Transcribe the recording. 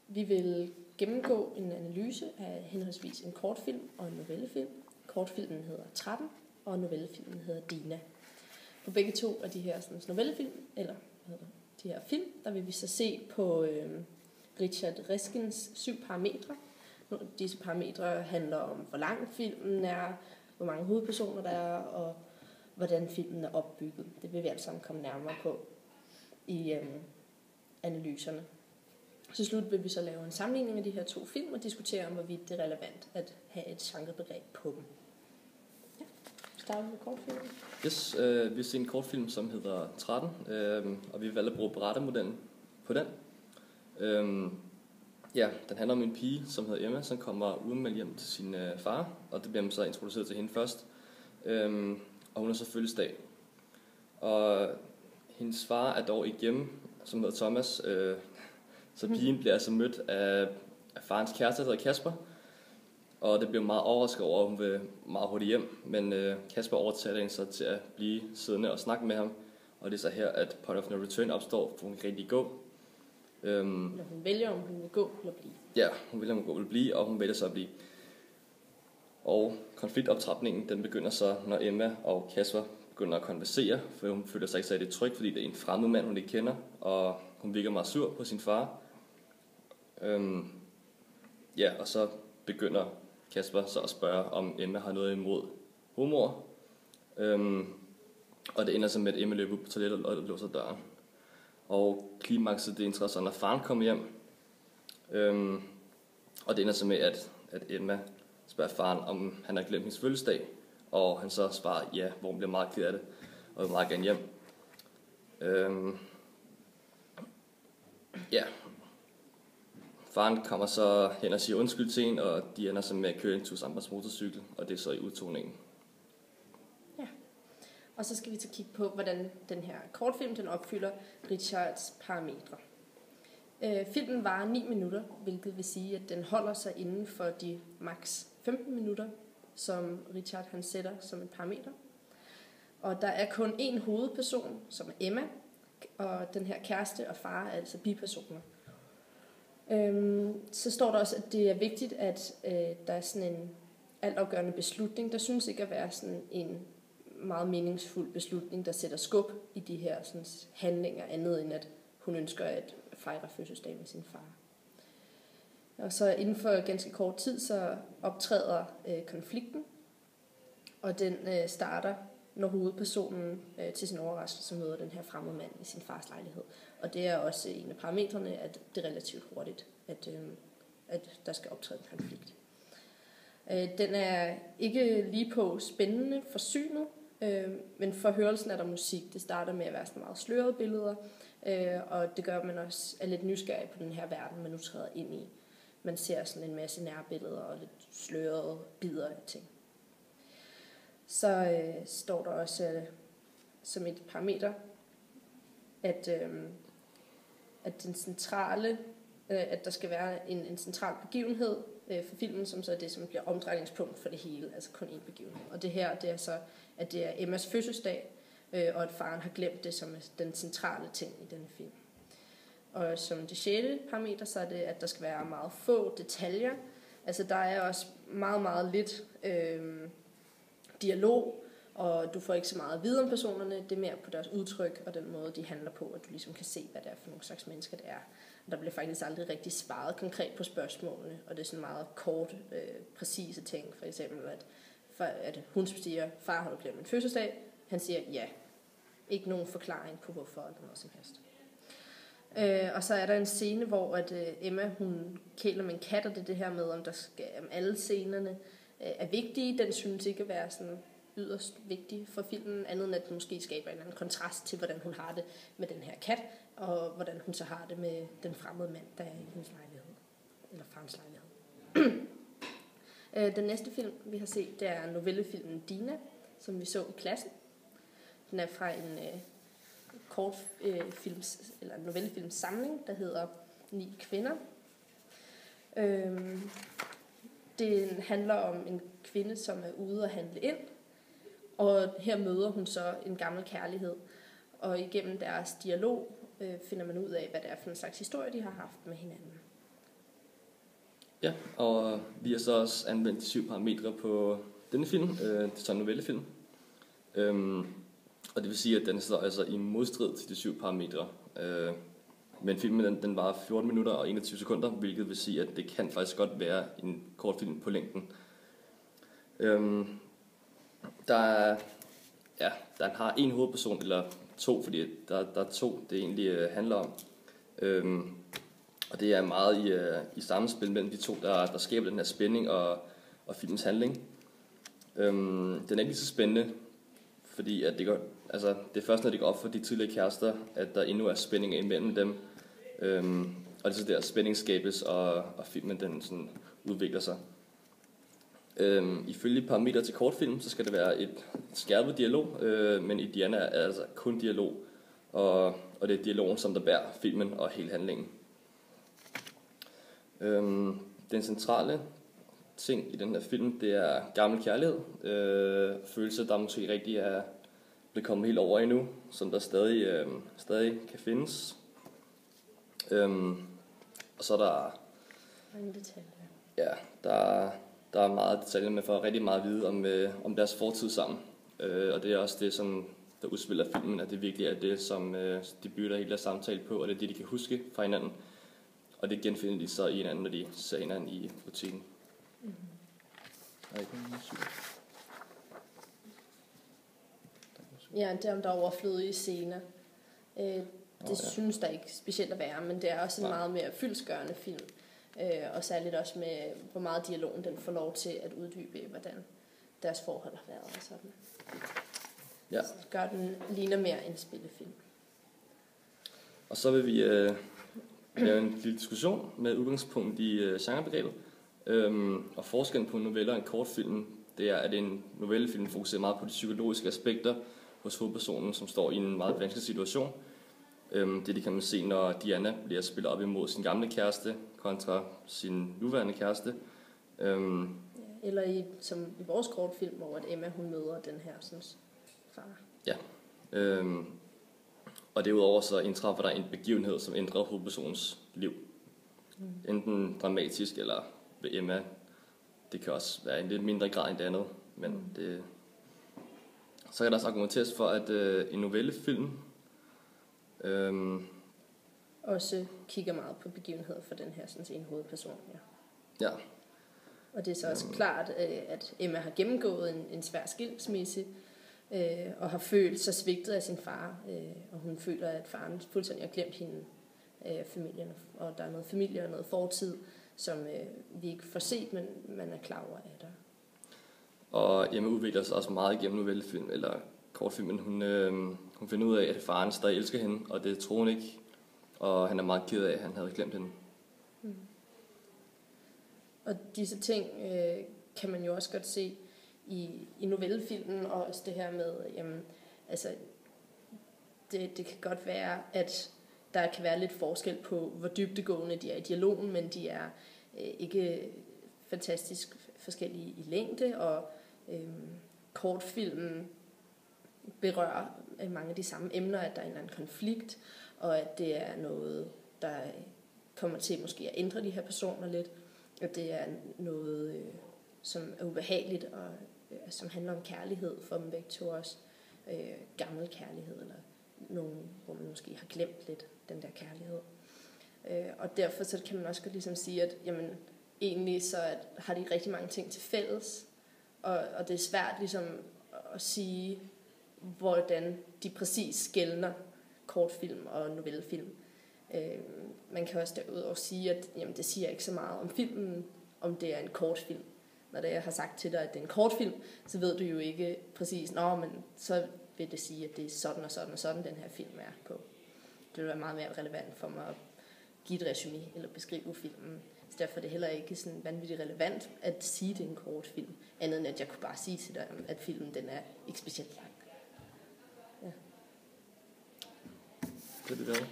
Vi vil gennemgå en analyse af henholdsvis en kortfilm og en novellefilm. Kortfilmen hedder 13, og novellefilmen hedder Dina. På begge to af de her novellefilm, eller de her film, der vil vi så se på Richard Reskins 7 parametre. Disse parametre handler om, hvor lang filmen er, hvor mange hovedpersoner der er, og hvordan filmen er opbygget. Det vil vi alle sammen komme nærmere på i analyserne. Til slut vil vi så lave en sammenligning af de her 2 film og diskutere om, hvorvidt det er relevant at have et genrebegreb på dem. Ja, starter med kortfilmen. Yes, vi har set en kortfilm, som hedder 13, og vi valgte at bruge berettermodellen på den. Den handler om en pige, som hedder Emma, som kommer uanmeldt hjem til sin far, og det bliver man så introduceret til hende først. Og hun har så fødselsdag. Og hendes far er dog ikke hjemme, som hedder Thomas, så pigen bliver altså mødt af farens kæreste, der hedder Kasper. Og det bliver meget overrasket over, at hun vil meget hurtigt hjem, men Kasper overtaler hende så til at blive siddende og snakke med ham. Og det er så her, at point of no return opstår, for hun kan rigtig gå. Når hun vælger, om hun vil gå eller blive. Ja, hun vælger, om hun gå eller blive, og hun vælger så at blive. Og konfliktoptrapningen, den begynder så, når Emma og Kasper begynder at konversere, for hun føler sig ikke særlig tryg, fordi det er en fremmed mand, hun ikke kender, og hun virker meget sur på sin far. Og så begynder Kasper så at spørge, om Emma har noget imod homoer. Og det ender så med, at Emma løber på toilettet og låser døren. Og klimakset, det interesserer så, når faren kommer hjem. Og det ender så med, at Emma spørger faren, om han har glemt hendes fødselsdag. Og han så svarer ja, hvor hun bliver meget ked af det, og vil meget gerne hjem. Faren kommer så hen og siger undskyld til hende, og de ender så med at køre en Tuss motorcykel, og det er så i udtoningen. Ja, og så skal vi til kigge på, hvordan den her kortfilm den opfylder Richards parametre. Filmen varer 9 minutter, hvilket vil sige, at den holder sig inden for de maks 15 minutter, som Richard han sætter som et parameter. Og der er kun én hovedperson, som er Emma, og den her kæreste og far er altså bipersoner. Så står der også, at det er vigtigt, at der er sådan en altafgørende beslutning. Der synes ikke at være sådan en meget meningsfuld beslutning, der sætter skub i de her sådan, handlinger, andet end at hun ønsker at fejre fødselsdag med sin far. Og så inden for ganske kort tid, så optræder konflikten, og den starter, når hovedpersonen til sin overraskelse møder den her fremmede mand i sin fars lejlighed. Og det er også en af parametrene, at det er relativt hurtigt, at der skal optræde en konflikt. Den er ikke lige på spændende for synet, men for hørelsen er der musik. Det starter med at være sådan meget slørede billeder, og det gør, at man også er lidt nysgerrig på den her verden, man nu træder ind i. Man ser sådan en masse nærbilleder og lidt slørede bidder af ting. Så står der også som et parameter, at den centrale, at der skal være en central begivenhed for filmen, som så er det, som bliver omdrejningspunkt for det hele, altså kun én begivenhed. Og det her, det er så, at det er Emmas fødselsdag, og at faren har glemt det som den centrale ting i denne film. Og som det 6. parameter, så er det, at der skal være meget få detaljer. Altså der er også meget, meget lidt dialog, og du får ikke så meget at vide om personerne. Det er mere på deres udtryk og den måde, de handler på, at du ligesom kan se, hvad det er for nogle slags mennesker, det er. Og der bliver faktisk aldrig rigtig svaret konkret på spørgsmålene, og det er sådan meget kort, præcise ting. For eksempel, at hun siger, far har du glemt min fødselsdag? Han siger ja. Ikke nogen forklaring på hvorfor eller noget som helst. Og så er der en scene, hvor at Emma hun kæler med en kat, og det her med, om alle scenerne er vigtige. Den synes ikke at være sådan yderst vigtig for filmen, andet end at den måske skaber en anden kontrast til, hvordan hun har det med den her kat, og hvordan hun så har det med den fremmede mand, der er i hendes lejlighed, eller farens lejlighed. Den næste film, vi har set, det er novellefilmen Dina, som vi så i klassen. Den er fra en novellefilms samling, der hedder 9 kvinder. Det handler om en kvinde, som er ude at handle ind, og her møder hun så en gammel kærlighed. Og igennem deres dialog finder man ud af, hvad det er for en slags historie, de har haft med hinanden. Ja, og vi har så også anvendt de 7 parametre på denne film. Det er så en novellefilm. Og det vil sige, at den står altså i modstrid til de 7 parametre. Men filmen den varer 14 minutter og 21 sekunder, hvilket vil sige, at det kan faktisk godt være en kortfilm på længden. Den har en hovedperson, eller 2, fordi der er 2, det egentlig handler om. Og det er meget i sammenspil mellem de 2, der skaber den her spænding og filmens handling. Den er ikke lige så spændende, fordi at det er først, når det går op for de tidligere kærester, at der endnu er spænding imellem dem. Og det er så der spænding skabes, og filmen den sådan udvikler sig. Ifølge parametre til kortfilm, så skal det være et skærpet dialog, men i Diana er altså kun dialog, og det er dialogen, som der bærer filmen og hele handlingen. Den centrale ting i den her film, det er gammel kærlighed, følelser, der måske rigtig er blevet kommet helt over endnu, som der stadig kan findes. Og så er der mange detaljer. Ja, der er meget detaljer, man får rigtig meget at vide om deres fortid sammen. Og det er også det, som der udspiller filmen, at det virkelig er det, som de bygger hele deres samtale på, og det er det, de kan huske fra hinanden. Og det genfinder de så i hinanden, når de ser hinanden i butikken. Ja, det er om der er overflødige scener. Det synes der ikke specielt at være, men det er også en meget mere fyldsgørende film. Og særligt også med, hvor meget dialogen den får lov til at uddybe, hvordan deres forhold har været og sådan. Ja. Så det gør den ligner mere en spillefilm. Og så vil vi lave en lille diskussion med udgangspunkt i genrebegrebet. Og forskellen på en novelle og en kortfilm, det er, at en novellefilm fokuserer meget på de psykologiske aspekter hos hovedpersonen, som står i en meget vanskelig situation. Det kan man se, når Diana bliver spillet op imod sin gamle kæreste kontra sin nuværende kæreste. Eller som i vores kortfilm, hvor at Emma hun møder den her sådan, far. Ja. Og derudover så indtræffer der en begivenhed, som ændrer hovedpersonens liv. Enten dramatisk eller ved Emma. Det kan også være en lidt mindre grad end det andet. Men det... Så kan der også argumenteres for, at en novellefilm også kigger meget på begivenheder for den her sådan en hovedperson. Ja. Og det er så også klart, at Emma har gennemgået en svær skilsmisse, og har følt sig svigtet af sin far, og hun føler, at faren fuldstændig har glemt hende, familien, og der er noget familie og noget fortid, som vi ikke får set, men man er klar over, at der. Og Emma udvikler sig også meget igennem novellefilm, eller kortfilmen. Hun finder ud af, at faren stadig elsker hende, og det tror hun ikke, og han er meget ked af, at han havde glemt hende. Og disse ting kan man jo også godt se i novellefilmen, og også det her med, jamen, altså, det kan godt være, at der kan være lidt forskel på, hvor dybdegående de er i dialogen, men de er ikke fantastisk forskellige i længde, og kortfilmen berører mange af de samme emner, at der er en eller anden konflikt, og at det er noget, der kommer til måske at ændre de her personer lidt, at det er noget, som er ubehageligt, og som handler om kærlighed for dem begge to også. Gammel kærlighed, eller nogen, hvor man måske har glemt lidt den der kærlighed. Og derfor så kan man også godt ligesom sige, at jamen, egentlig så har de rigtig mange ting til fælles, og det er svært ligesom at sige, hvordan de præcis skelner kortfilm og novellefilm. Man kan også derudover sige, at jamen, det siger ikke så meget om filmen, om det er en kortfilm. Når jeg har sagt til dig, at det er en kortfilm, så ved du jo ikke præcis, men så vil det sige, at det er sådan og sådan og sådan, den her film er på. Det vil være meget mere relevant for mig at give et resumé eller beskrive filmen. Så derfor er det heller ikke sådan vanvittigt relevant at sige, at det er en kortfilm, andet end at jeg kunne bare sige til dig, at filmen den er ikke specielt lang. Ja. Det er det.